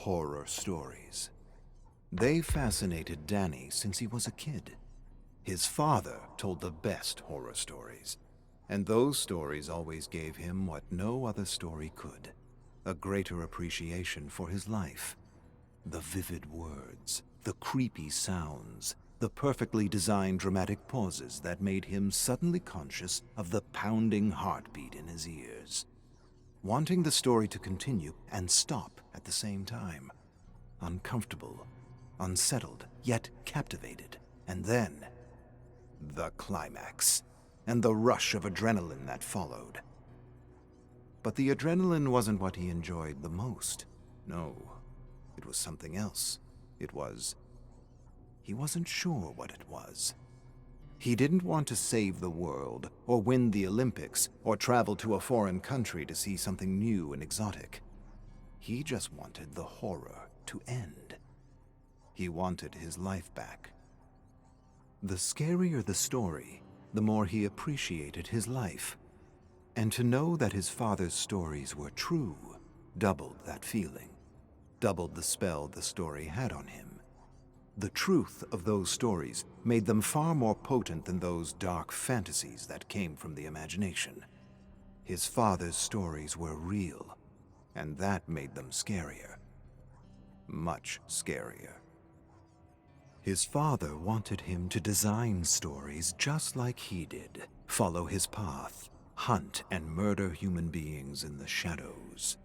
horror stories. They fascinated Danny since he was a kid. His father told the best horror stories, and those stories always gave him what no other story could: a greater appreciation for his life. The vivid words, the creepy sounds, the perfectly designed dramatic pauses that made him suddenly conscious of the pounding heartbeat in his ears, wanting the story to continue and stop at the same time. Uncomfortable, unsettled, yet captivated. And then, the climax, and the rush of adrenaline that followed. But the adrenaline wasn't what he enjoyed the most. No, it was something else. He wasn't sure what it was. He didn't want to save the world, or win the Olympics, or travel to a foreign country to see something new and exotic. He just wanted the horror to end. He wanted his life back. The scarier the story, the more he appreciated his life. And to know that his father's stories were true doubled that feeling, doubled the spell the story had on him. The truth of those stories made them far more potent than those dark fantasies that came from the imagination. His father's stories were real, and that made them scarier. Much scarier. His father wanted him to design stories just like he did, follow his path, hunt and murder human beings in the shadows.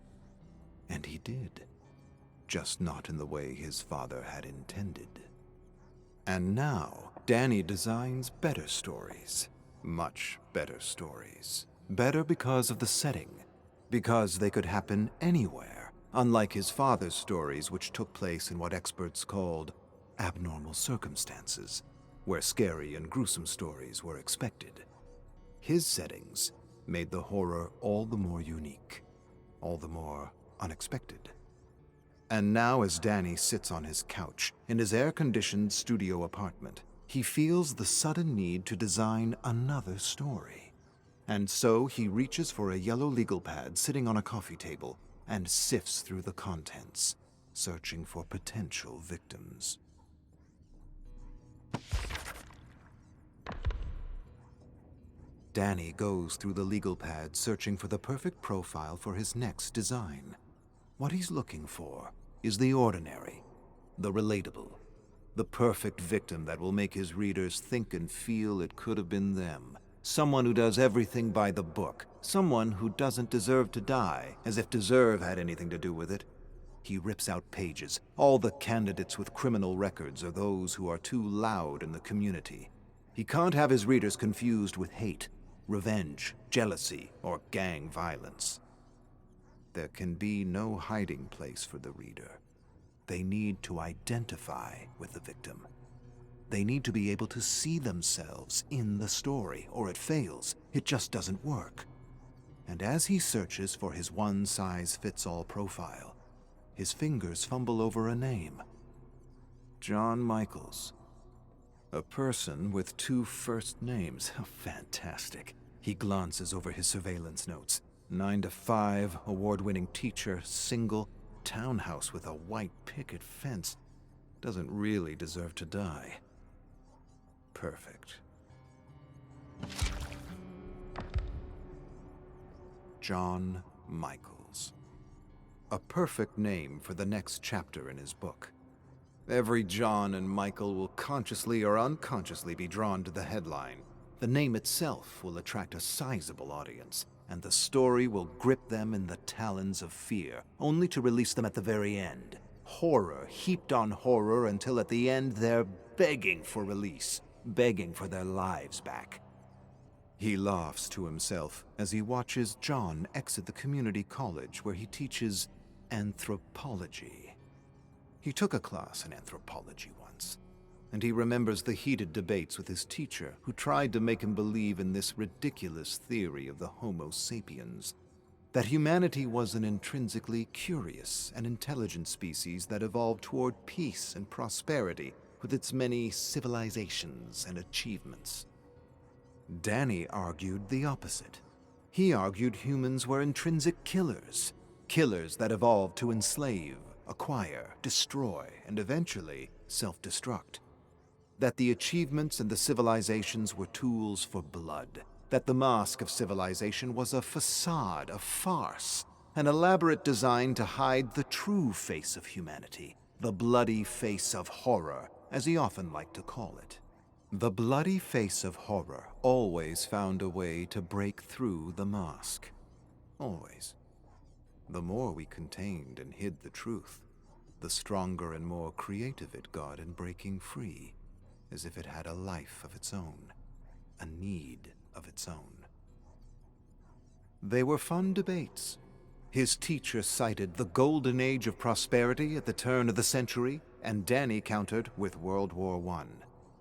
And he did. Just not in the way his father had intended. And now, Danny designs better stories. Much better stories. Better because of the setting. Because they could happen anywhere, unlike his father's stories, which took place in what experts called abnormal circumstances, where scary and gruesome stories were expected. His settings made the horror all the more unique, all the more unexpected. And now, as Danny sits on his couch in his air-conditioned studio apartment, he feels the sudden need to design another story. And so he reaches for a yellow legal pad sitting on a coffee table and sifts through the contents, searching for potential victims. Danny goes through the legal pad searching for the perfect profile for his next design. What he's looking for is the ordinary, the relatable, the perfect victim that will make his readers think and feel it could have been them. Someone who does everything by the book. Someone who doesn't deserve to die, as if deserve had anything to do with it. He rips out pages. All the candidates with criminal records are those who are too loud in the community. He can't have his readers confused with hate, revenge, jealousy, or gang violence. There can be no hiding place for the reader. They need to identify with the victim. They need to be able to see themselves in the story, or it fails. It just doesn't work. And as he searches for his one-size-fits-all profile, his fingers fumble over a name. John Michaels. A person with two first names. Fantastic. He glances over his surveillance notes. 9 to 5, award-winning teacher, single, townhouse with a white picket fence. Doesn't really deserve to die. Perfect. John Michaels. A perfect name for the next chapter in his book. Every John and Michael will consciously or unconsciously be drawn to the headline. The name itself will attract a sizable audience, and the story will grip them in the talons of fear, only to release them at the very end. Horror heaped on horror until at the end they're begging for release, begging for their lives back. He laughs to himself as he watches John exit the community college where he teaches anthropology. He took a class in anthropology once, and he remembers the heated debates with his teacher who tried to make him believe in this ridiculous theory of the Homo sapiens, that humanity was an intrinsically curious and intelligent species that evolved toward peace and prosperity with its many civilizations and achievements. Danny argued the opposite. He argued humans were intrinsic killers, killers that evolved to enslave, acquire, destroy, and eventually self-destruct. That the achievements and the civilizations were tools for blood. That the mask of civilization was a facade, a farce, an elaborate design to hide the true face of humanity, the bloody face of horror, as he often liked to call it. The bloody face of horror always found a way to break through the mask. Always. The more we contained and hid the truth, the stronger and more creative it got in breaking free, as if it had a life of its own, a need of its own. They were fun debates. His teacher cited the golden age of prosperity at the turn of the century, and Danny countered with World War I.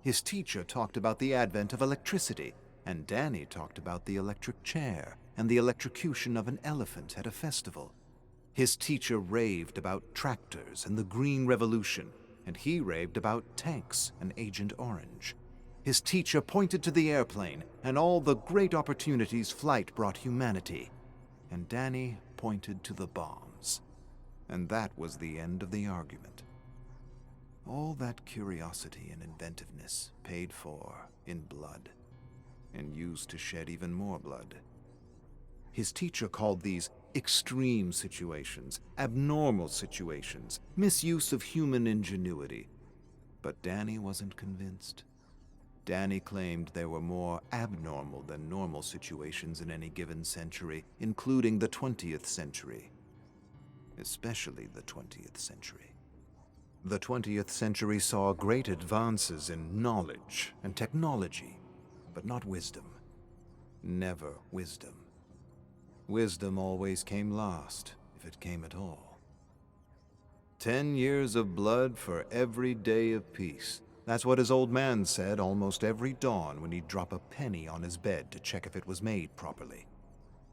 His teacher talked about the advent of electricity, and Danny talked about the electric chair and the electrocution of an elephant at a festival. His teacher raved about tractors and the Green Revolution, and he raved about tanks and Agent Orange. His teacher pointed to the airplane and all the great opportunities flight brought humanity, and Danny pointed to the bombs. And that was the end of the argument. All that curiosity and inventiveness paid for in blood, and used to shed even more blood. His teacher called these extreme situations, abnormal situations, misuse of human ingenuity. But Danny wasn't convinced. Danny claimed there were more abnormal than normal situations in any given century, including the 20th century. Especially the 20th century. The 20th century saw great advances in knowledge and technology, but not wisdom. Never wisdom. Wisdom always came last, if it came at all. 10 years of blood for every day of peace. That's what his old man said almost every dawn when he'd drop a penny on his bed to check if it was made properly.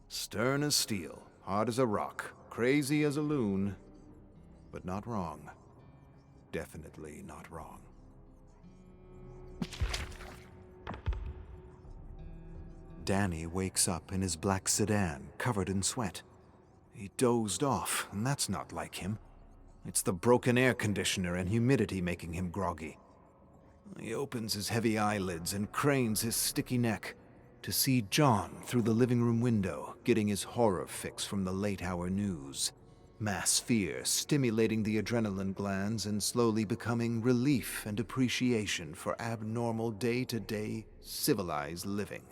Stern as steel, hard as a rock, crazy as a loon, but not wrong. Definitely not wrong. Danny wakes up in his black sedan, covered in sweat. He dozed off, and that's not like him. It's the broken air conditioner and humidity making him groggy. He opens his heavy eyelids and cranes his sticky neck to see John through the living room window, getting his horror fix from the late-hour news. Mass fear stimulating the adrenaline glands and slowly becoming relief and appreciation for abnormal day-to-day civilized living.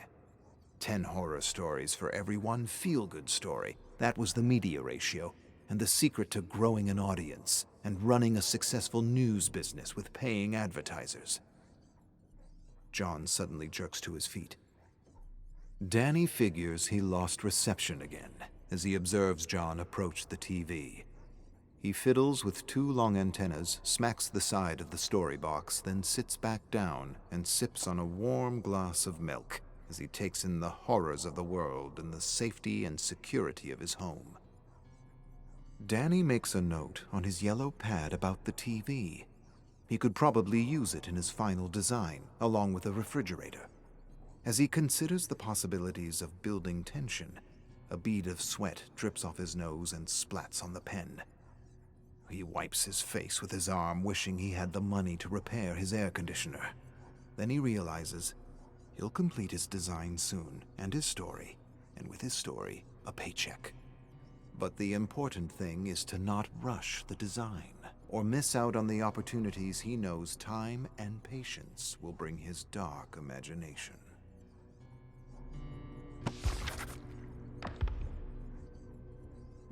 10 horror stories for every one feel-good story. That was the media ratio, and the secret to growing an audience and running a successful news business with paying advertisers. John suddenly jerks to his feet. Danny figures he lost reception again as he observes John approach the TV. He fiddles with 2 long antennas, smacks the side of the story box, then sits back down and sips on a warm glass of milk as he takes in the horrors of the world and the safety and security of his home. Danny makes a note on his yellow pad about the TV. He could probably use it in his final design, along with a refrigerator. As he considers the possibilities of building tension, a bead of sweat drips off his nose and splats on the pen. He wipes his face with his arm, wishing he had the money to repair his air conditioner. Then he realizes he'll complete his design soon, and his story, and with his story, a paycheck. But the important thing is to not rush the design, or miss out on the opportunities he knows time and patience will bring his dark imagination.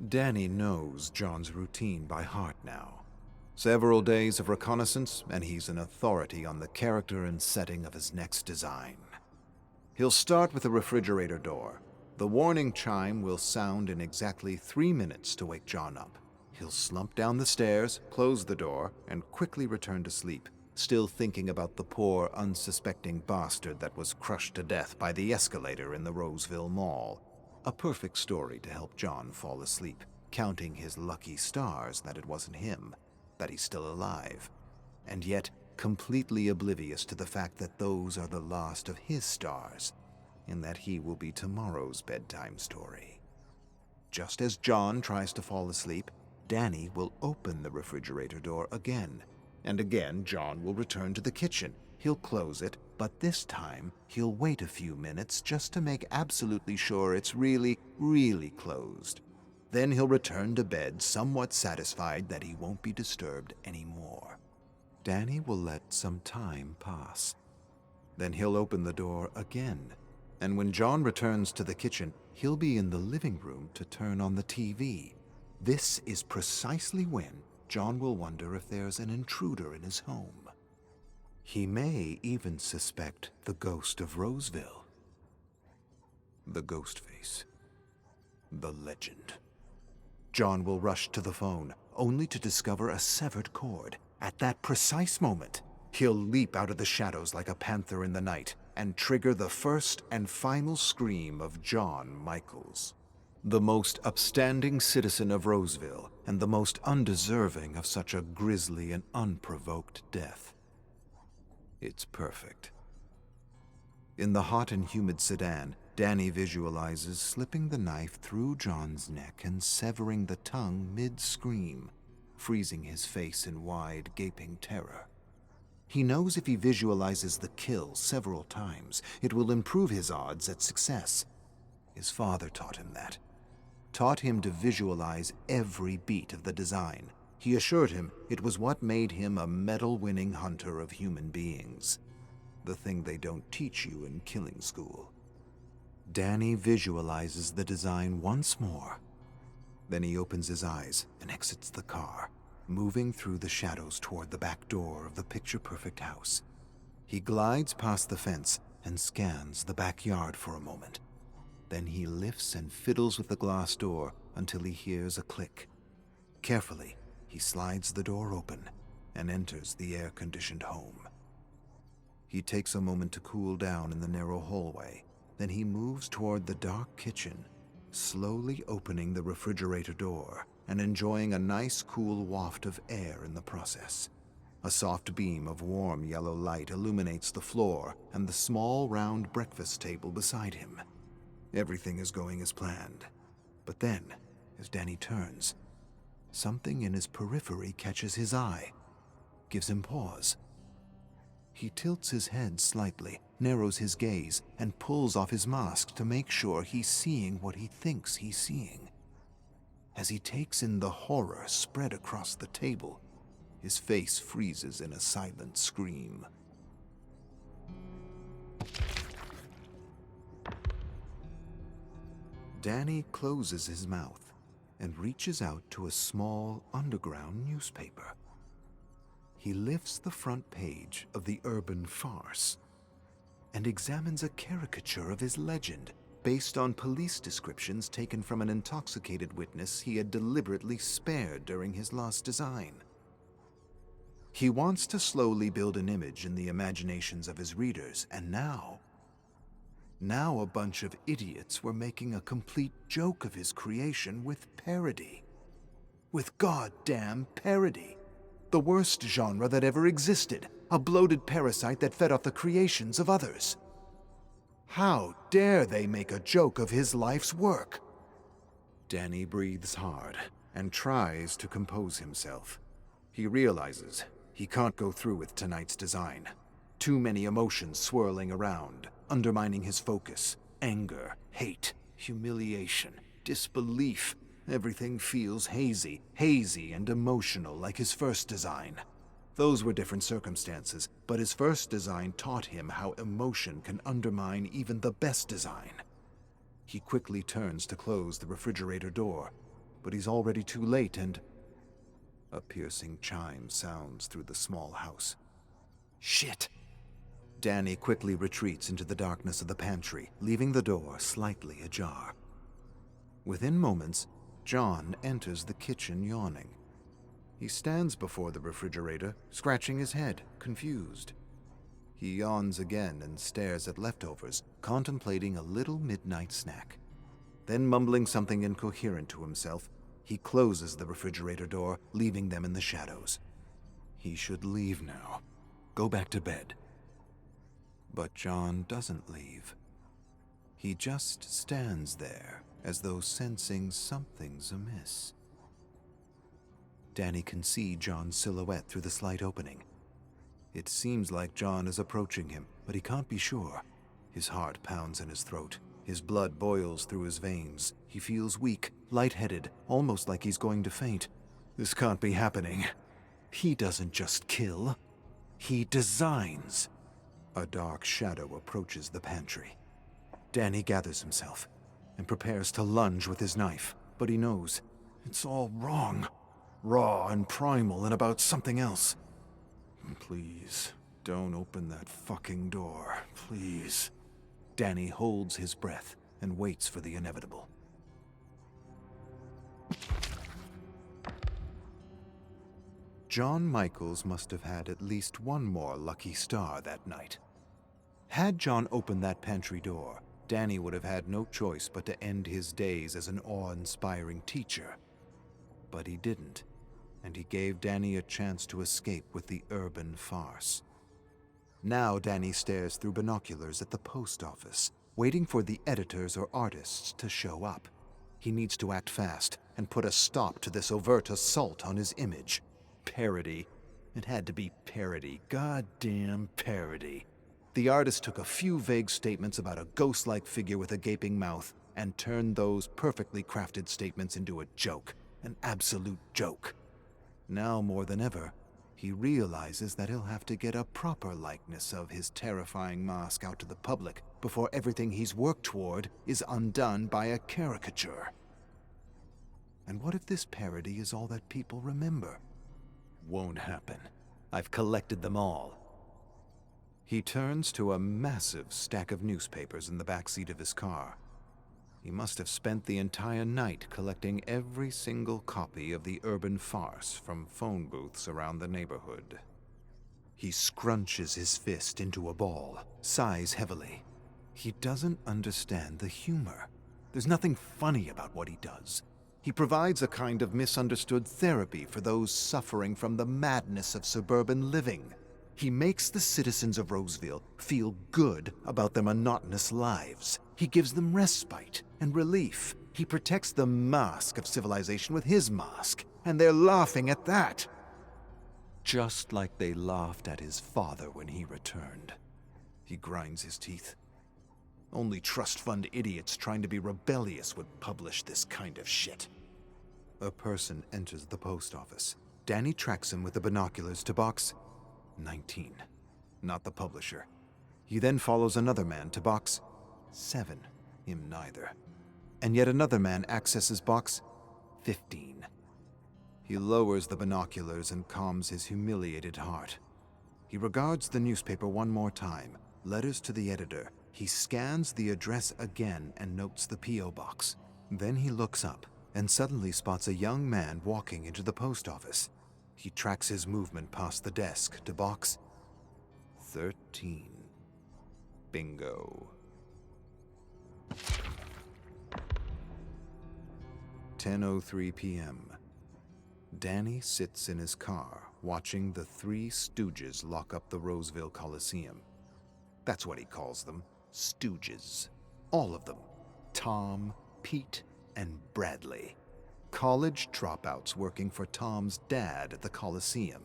Danny knows John's routine by heart now. Several days of reconnaissance, and he's an authority on the character and setting of his next design. He'll start with the refrigerator door. The warning chime will sound in exactly 3 minutes to wake John up. He'll slump down the stairs, close the door, and quickly return to sleep, still thinking about the poor, unsuspecting bastard that was crushed to death by the escalator in the Roseville Mall. A perfect story to help John fall asleep, counting his lucky stars that it wasn't him, that he's still alive, and yet completely oblivious to the fact that those are the last of his stars, and that he will be tomorrow's bedtime story. Just as John tries to fall asleep, Danny will open the refrigerator door again. And again, John will return to the kitchen. He'll close it, but this time he'll wait a few minutes just to make absolutely sure it's really, really closed. Then he'll return to bed somewhat satisfied that he won't be disturbed anymore. Danny will let some time pass. Then he'll open the door again, and when John returns to the kitchen, he'll be in the living room to turn on the TV. This is precisely when John will wonder if there's an intruder in his home. He may even suspect the ghost of Roseville. The ghost face. The legend. John will rush to the phone, only to discover a severed cord. At that precise moment, he'll leap out of the shadows like a panther in the night and trigger the first and final scream of John Michaels, the most upstanding citizen of Roseville and the most undeserving of such a grisly and unprovoked death. It's perfect. In the hot and humid sedan, Danny visualizes slipping the knife through John's neck and severing the tongue mid-scream, freezing his face in wide, gaping terror. He knows if he visualizes the kill several times, it will improve his odds at success. His father taught him that. Taught him to visualize every beat of the design. He assured him it was what made him a medal-winning hunter of human beings. The thing they don't teach you in killing school. Danny visualizes the design once more. Then he opens his eyes and exits the car, moving through the shadows toward the back door of the picture-perfect house. He glides past the fence and scans the backyard for a moment. Then he lifts and fiddles with the glass door until he hears a click. Carefully, he slides the door open and enters the air-conditioned home. He takes a moment to cool down in the narrow hallway. Then he moves toward the dark kitchen, slowly opening the refrigerator door and enjoying a nice cool waft of air in the process. A soft beam of warm yellow light illuminates the floor and the small round breakfast table beside him. Everything is going as planned. But then, as Danny turns, something in his periphery catches his eye, gives him pause. He tilts his head slightly, narrows his gaze, and pulls off his mask to make sure he's seeing what he thinks he's seeing. As he takes in the horror spread across the table, his face freezes in a silent scream. Danny closes his mouth and reaches out to a small underground newspaper. He lifts the front page of the Urban Farce and examines a caricature of his legend based on police descriptions taken from an intoxicated witness he had deliberately spared during his last design. He wants to slowly build an image in the imaginations of his readers, and now a bunch of idiots were making a complete joke of his creation with parody. With goddamn parody. The worst genre that ever existed, a bloated parasite that fed off the creations of others. How dare they make a joke of his life's work? Danny breathes hard and tries to compose himself. He realizes he can't go through with tonight's design. Too many emotions swirling around, undermining his focus. Anger, hate, humiliation, disbelief. Everything feels hazy and emotional like his first design. Those were different circumstances, but his first design taught him how emotion can undermine even the best design. He quickly turns to close the refrigerator door, but he's already too late and... A piercing chime sounds through the small house. Shit! Danny quickly retreats into the darkness of the pantry, leaving the door slightly ajar. Within moments, John enters the kitchen yawning. He stands before the refrigerator, scratching his head, confused. He yawns again and stares at leftovers, contemplating a little midnight snack. Then, mumbling something incoherent to himself, he closes the refrigerator door, leaving them in the shadows. He should leave now. Go back to bed. But John doesn't leave. He just stands there, as though sensing something's amiss. Danny can see John's silhouette through the slight opening. It seems like John is approaching him, but he can't be sure. His heart pounds in his throat. His blood boils through his veins. He feels weak, lightheaded, almost like he's going to faint. This can't be happening. He doesn't just kill. He designs. A dark shadow approaches the pantry. Danny gathers himself and prepares to lunge with his knife, but he knows it's all wrong. Raw and primal and about something else. Please, don't open that fucking door. Please. Danny holds his breath and waits for the inevitable. John Michaels must have had at least one more lucky star that night. Had John opened that pantry door, Danny would have had no choice but to end his days as an awe-inspiring teacher. But he didn't, and he gave Danny a chance to escape with the urban farce. Now Danny stares through binoculars at the post office, waiting for the editors or artists to show up. He needs to act fast and put a stop to this overt assault on his image. Parody. It had to be parody. Goddamn parody. The artist took a few vague statements about a ghost-like figure with a gaping mouth and turned those perfectly crafted statements into a joke. An absolute joke. Now more than ever, he realizes that he'll have to get a proper likeness of his terrifying mask out to the public before everything he's worked toward is undone by a caricature. And what if this parody is all that people remember? Won't happen. I've collected them all. He turns to a massive stack of newspapers in the back seat of his car. He must have spent the entire night collecting every single copy of the urban farce from phone booths around the neighborhood. He scrunches his fist into a ball, sighs heavily. He doesn't understand the humor. There's nothing funny about what he does. He provides a kind of misunderstood therapy for those suffering from the madness of suburban living. He makes the citizens of Roseville feel good about their monotonous lives. He gives them respite and relief. He protects the mask of civilization with his mask, and they're laughing at that. Just like they laughed at his father when he returned. He grinds his teeth. Only trust fund idiots trying to be rebellious would publish this kind of shit. A person enters the post office. Danny tracks him with the binoculars to box 19. Not the publisher. He then follows another man to box 7. Him neither. And yet another man accesses box 15. He lowers the binoculars and calms his humiliated heart. He regards the newspaper one more time. Letters to the editor. He scans the address again and notes the P.O. box. Then he looks up and suddenly spots a young man walking into the post office. He tracks his movement past the desk to box 13. Bingo. 10:03 p.m. Danny sits in his car watching the Three Stooges lock up the Roseville Coliseum. That's what he calls them. Stooges. All of them. Tom, Pete, and Bradley. College dropouts working for Tom's dad at the Coliseum.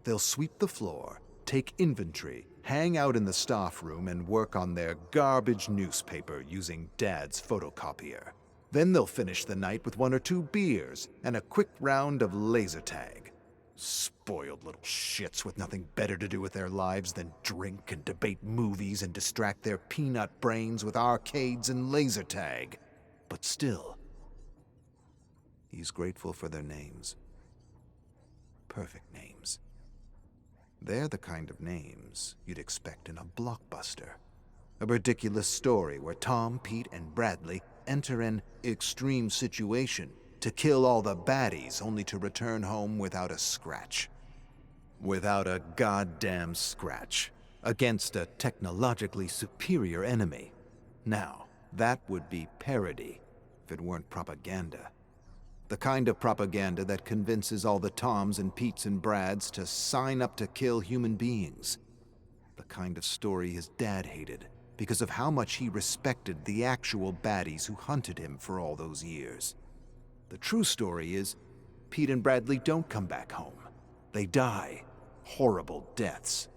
They'll sweep the floor, take inventory, hang out in the staff room, and work on their garbage newspaper using Dad's photocopier. Then they'll finish the night with 1 or 2 beers and a quick round of laser tag. Spoiled little shits with nothing better to do with their lives than drink and debate movies and distract their peanut brains with arcades and laser tag. But still, he's grateful for their names. Perfect names. They're the kind of names you'd expect in a blockbuster. A ridiculous story where Tom, Pete, and Bradley enter an extreme situation to kill all the baddies only to return home without a scratch. Without a goddamn scratch. Against a technologically superior enemy. Now, that would be parody if it weren't propaganda. The kind of propaganda that convinces all the Toms and Petes and Brads to sign up to kill human beings. The kind of story his dad hated because of how much he respected the actual baddies who hunted him for all those years. The true story is, Pete and Bradley don't come back home. They die. Horrible deaths.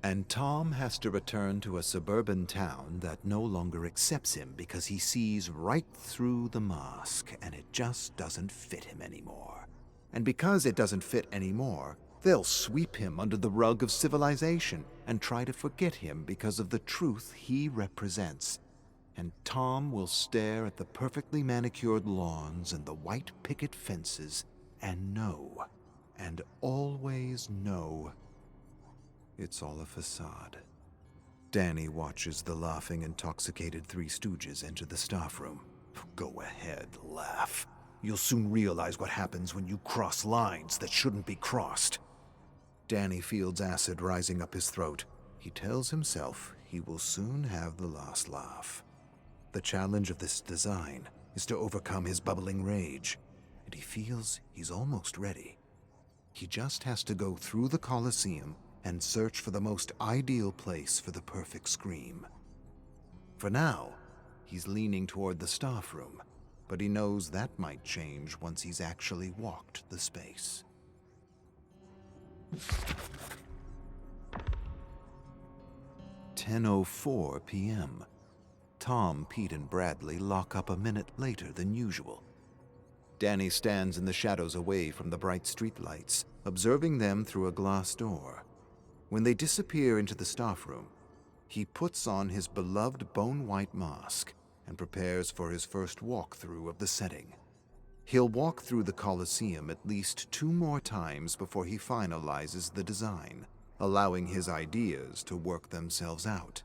And Tom has to return to a suburban town that no longer accepts him because he sees right through the mask and it just doesn't fit him anymore. And because it doesn't fit anymore, they'll sweep him under the rug of civilization and try to forget him because of the truth he represents. And Tom will stare at the perfectly manicured lawns and the white picket fences and know, and always know, it's all a facade. Danny watches the laughing, intoxicated Three Stooges enter the staff room. Go ahead, laugh. You'll soon realize what happens when you cross lines that shouldn't be crossed. Danny feels acid rising up his throat. He tells himself he will soon have the last laugh. The challenge of this design is to overcome his bubbling rage, and he feels he's almost ready. He just has to go through the Colosseum and search for the most ideal place for the perfect scream. For now, he's leaning toward the staff room, but he knows that might change once he's actually walked the space. 10:04 p.m. Tom, Pete, and Bradley lock up a minute later than usual. Danny stands in the shadows away from the bright streetlights, observing them through a glass door. When they disappear into the staff room, he puts on his beloved bone-white mask and prepares for his first walkthrough of the setting. He'll walk through the Colosseum at least 2 more times before he finalizes the design, allowing his ideas to work themselves out.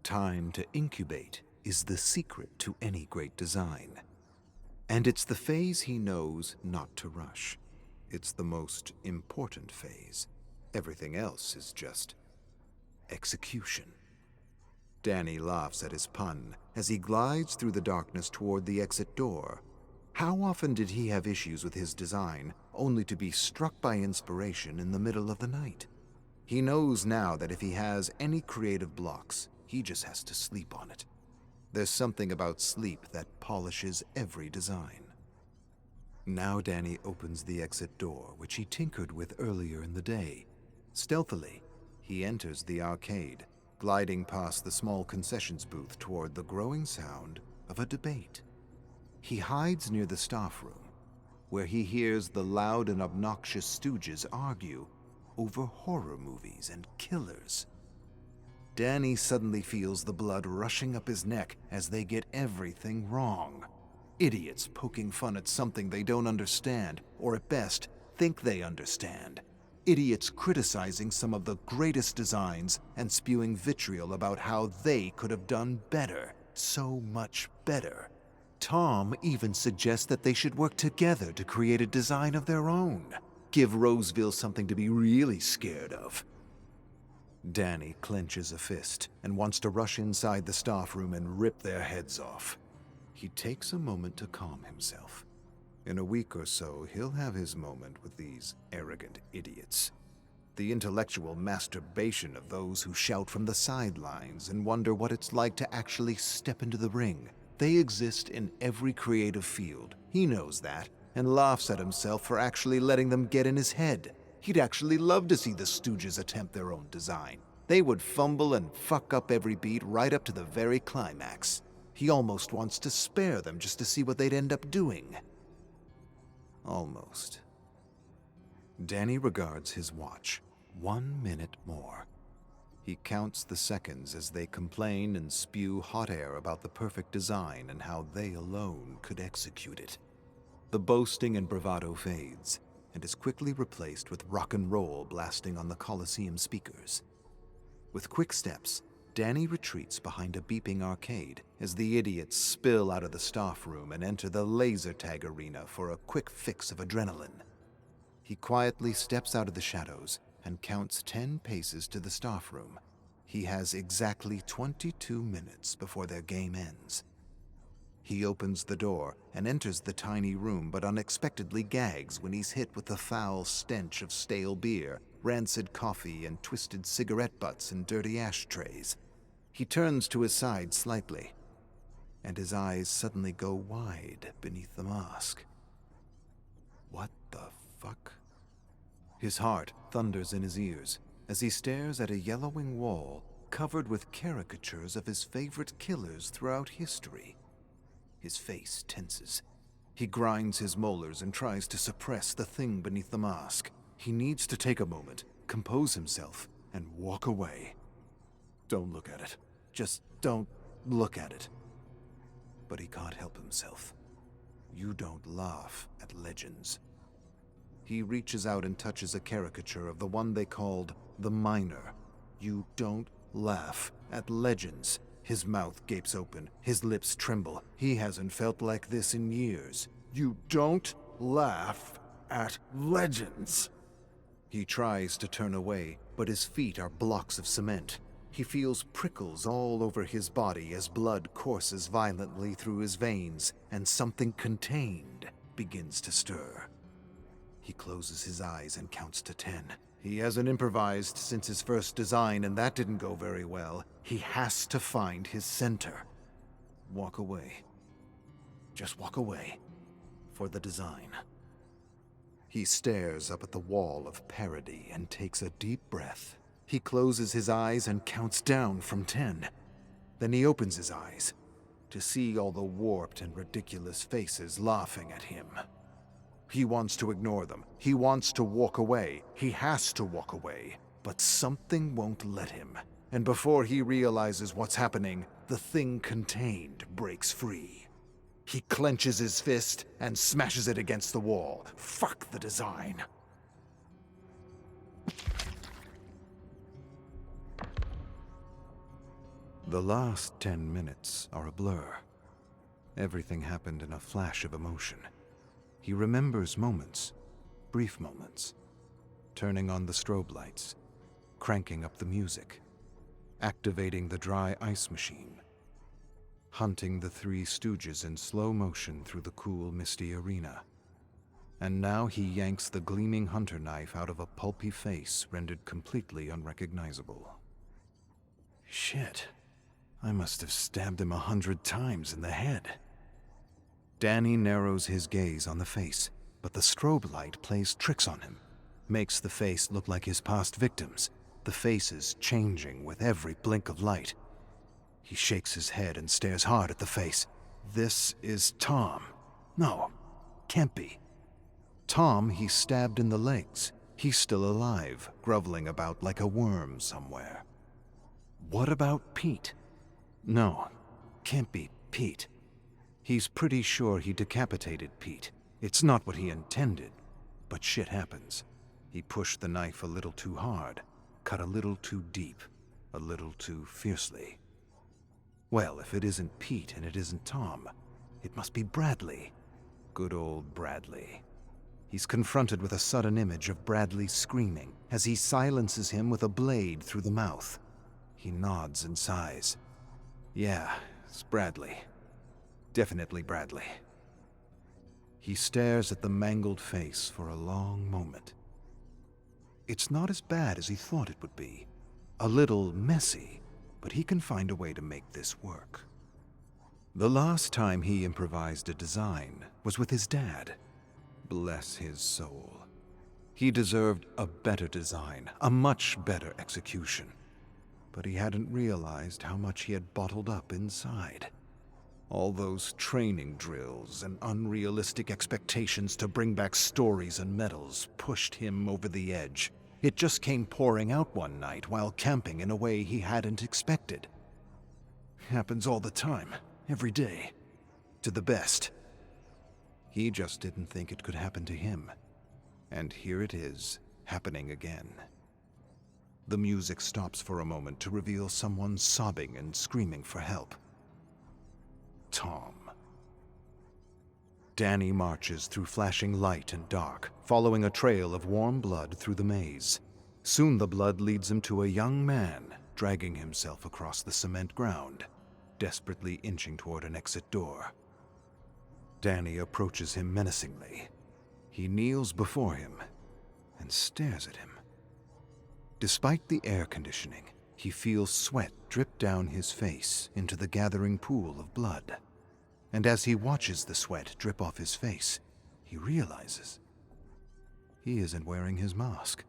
Time to incubate is the secret to any great design. And it's the phase he knows not to rush. It's the most important phase. Everything else is just execution. Danny laughs at his pun as he glides through the darkness toward the exit door. How often did he have issues with his design, only to be struck by inspiration in the middle of the night? He knows now that if he has any creative blocks, he just has to sleep on it. There's something about sleep that polishes every design. Now Danny opens the exit door, which he tinkered with earlier in the day. Stealthily, he enters the arcade, gliding past the small concessions booth toward the growing sound of a debate. He hides near the staff room, where he hears the loud and obnoxious stooges argue over horror movies and killers. Danny suddenly feels the blood rushing up his neck as they get everything wrong. Idiots poking fun at something they don't understand, or at best, think they understand. Idiots criticizing some of the greatest designs and spewing vitriol about how they could have done better, so much better. Tom even suggests that they should work together to create a design of their own. Give Roseville something to be really scared of. Danny clenches a fist and wants to rush inside the staff room and rip their heads off. He takes a moment to calm himself. In a week or so, he'll have his moment with these arrogant idiots. The intellectual masturbation of those who shout from the sidelines and wonder what it's like to actually step into the ring. They exist in every creative field. He knows that, and laughs at himself for actually letting them get in his head. He'd actually love to see the Stooges attempt their own design. They would fumble and fuck up every beat right up to the very climax. He almost wants to spare them just to see what they'd end up doing. Almost. Danny regards his watch. 1 minute more. He counts the seconds as they complain and spew hot air about the perfect design and how they alone could execute it. The boasting and bravado fades, and is quickly replaced with rock and roll blasting on the Colosseum speakers. With quick steps, Danny retreats behind a beeping arcade as the idiots spill out of the staff room and enter the laser tag arena for a quick fix of adrenaline. He quietly steps out of the shadows and counts 10 paces to the staff room. He has exactly 22 minutes before their game ends. He opens the door and enters the tiny room, but unexpectedly gags when he's hit with the foul stench of stale beer, rancid coffee, and twisted cigarette butts in dirty ashtrays. He turns to his side slightly, and his eyes suddenly go wide beneath the mask. What the fuck? His heart thunders in his ears as he stares at a yellowing wall covered with caricatures of his favorite killers throughout history. His face tenses. He grinds his molars and tries to suppress the thing beneath the mask. He needs to take a moment, compose himself, and walk away. Don't look at it. Just don't look at it. But he can't help himself. You don't laugh at legends. He reaches out and touches a caricature of the one they called the Miner. You don't laugh at legends. His mouth gapes open. His lips tremble. He hasn't felt like this in years. You don't laugh at legends. He tries to turn away, but his feet are blocks of cement. He feels prickles all over his body as blood courses violently through his veins, and something contained begins to stir. He closes his eyes and counts to 10. He hasn't improvised since his first design, and that didn't go very well. He has to find his center. Walk away. Just walk away. For the design. He stares up at the wall of parody and takes a deep breath. He closes his eyes and counts down from 10. Then he opens his eyes to see all the warped and ridiculous faces laughing at him. He wants to ignore them. He wants to walk away. He has to walk away. But something won't let him. And before he realizes what's happening, the thing contained breaks free. He clenches his fist and smashes it against the wall. Fuck the design. The last 10 minutes are a blur. Everything happened in a flash of emotion. He remembers moments, brief moments, turning on the strobe lights, cranking up the music, activating the dry ice machine, hunting the Three Stooges in slow motion through the cool, misty arena. And now he yanks the gleaming hunter knife out of a pulpy face rendered completely unrecognizable. Shit. I must have stabbed him 100 times in the head. Danny narrows his gaze on the face, but the strobe light plays tricks on him, makes the face look like his past victims, the faces changing with every blink of light. He shakes his head and stares hard at the face. This is Tom. No, can't be. Tom he stabbed in the legs. He's still alive, groveling about like a worm somewhere. What about Pete? No, can't be Pete. He's pretty sure he decapitated Pete. It's not what he intended, but shit happens. He pushed the knife a little too hard, cut a little too deep, a little too fiercely. Well, if it isn't Pete and it isn't Tom, it must be Bradley. Good old Bradley. He's confronted with a sudden image of Bradley screaming as he silences him with a blade through the mouth. He nods and sighs. Yeah, it's Bradley. Definitely Bradley. He stares at the mangled face for a long moment. It's not as bad as he thought it would be. A little messy, but he can find a way to make this work. The last time he improvised a design was with his dad. Bless his soul. He deserved a better design, a much better execution. But he hadn't realized how much he had bottled up inside. All those training drills and unrealistic expectations to bring back stories and medals pushed him over the edge. It just came pouring out one night while camping in a way he hadn't expected. Happens all the time, every day. To the best. He just didn't think it could happen to him. And here it is, happening again. The music stops for a moment to reveal someone sobbing and screaming for help. Tom. Danny marches through flashing light and dark, following a trail of warm blood through the maze. Soon the blood leads him to a young man, dragging himself across the cement ground, desperately inching toward an exit door. Danny approaches him menacingly. He kneels before him and stares at him. Despite the air conditioning, he feels sweat drip down his face into the gathering pool of blood. And as he watches the sweat drip off his face, he realizes He isn't wearing his mask.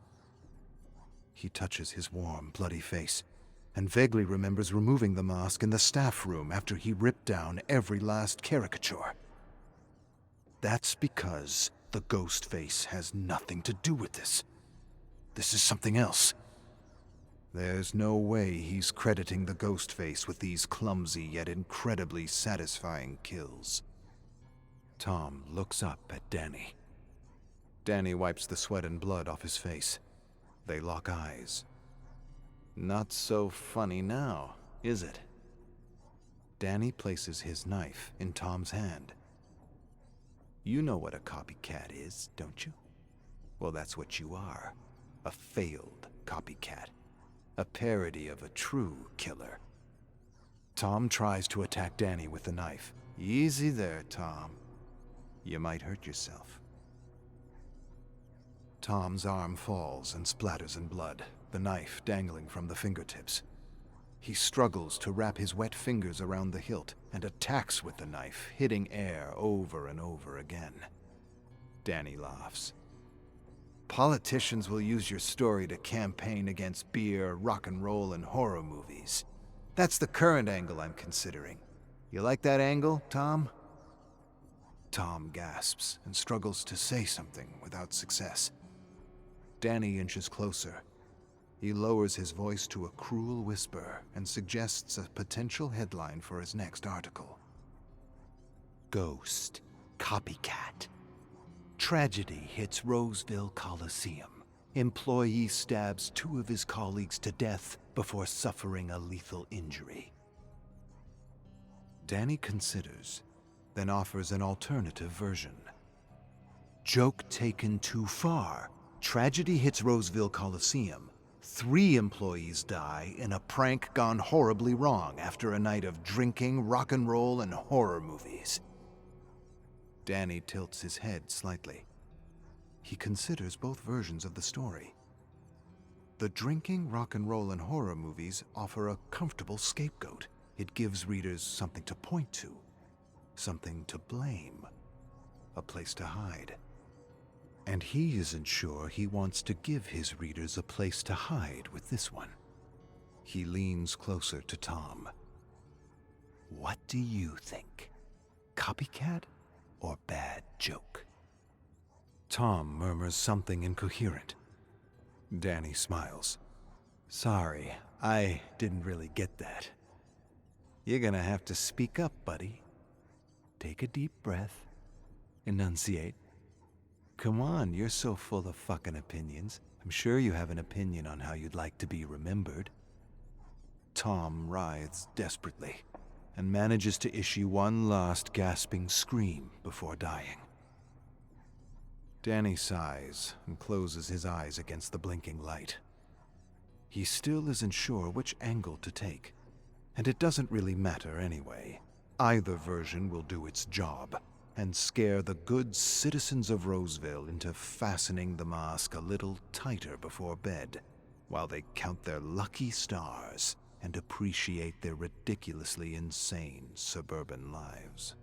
He touches his warm, bloody face, and vaguely remembers removing the mask in the staff room after he ripped down every last caricature. That's because the ghost face has nothing to do with this. This is something else. There's no way he's crediting the ghost face with these clumsy yet incredibly satisfying kills. Tom looks up at Danny. Danny wipes the sweat and blood off his face. They lock eyes. Not so funny now, is it? Danny places his knife in Tom's hand. You know what a copycat is, don't you? Well, that's what you are. A failed copycat. A parody of a true killer. Tom tries to attack Danny with the knife. Easy there, Tom. You might hurt yourself. Tom's arm falls and splatters in blood, the knife dangling from the fingertips. He struggles to wrap his wet fingers around the hilt and attacks with the knife, hitting air over and over again. Danny laughs. Politicians will use your story to campaign against beer, rock and roll, and horror movies. That's the current angle I'm considering. You like that angle, Tom? Tom gasps and struggles to say something without success. Danny inches closer. He lowers his voice to a cruel whisper and suggests a potential headline for his next article. Ghost Copycat. Tragedy hits Roseville Coliseum. Employee stabs 2 of his colleagues to death before suffering a lethal injury. Danny considers, then offers an alternative version. Joke taken too far. Tragedy hits Roseville Coliseum. 3 employees die in a prank gone horribly wrong after a night of drinking, rock and roll, and horror movies. Danny tilts his head slightly. He considers both versions of the story. The drinking, rock and roll, and horror movies offer a comfortable scapegoat. It gives readers something to point to, something to blame, a place to hide. And he isn't sure he wants to give his readers a place to hide with this one. He leans closer to Tom. What do you think? Copycat or bad joke? Tom murmurs something incoherent. Danny smiles. Sorry, I didn't really get that. You're gonna have to speak up, buddy. Take a deep breath. Enunciate. Come on, you're so full of fucking opinions. I'm sure you have an opinion on how you'd like to be remembered. Tom writhes desperately and manages to issue one last gasping scream before dying. Danny sighs and closes his eyes against the blinking light. He still isn't sure which angle to take, and it doesn't really matter anyway. Either version will do its job and scare the good citizens of Roseville into fastening the mask a little tighter before bed, while they count their lucky stars and appreciate their ridiculously insane suburban lives.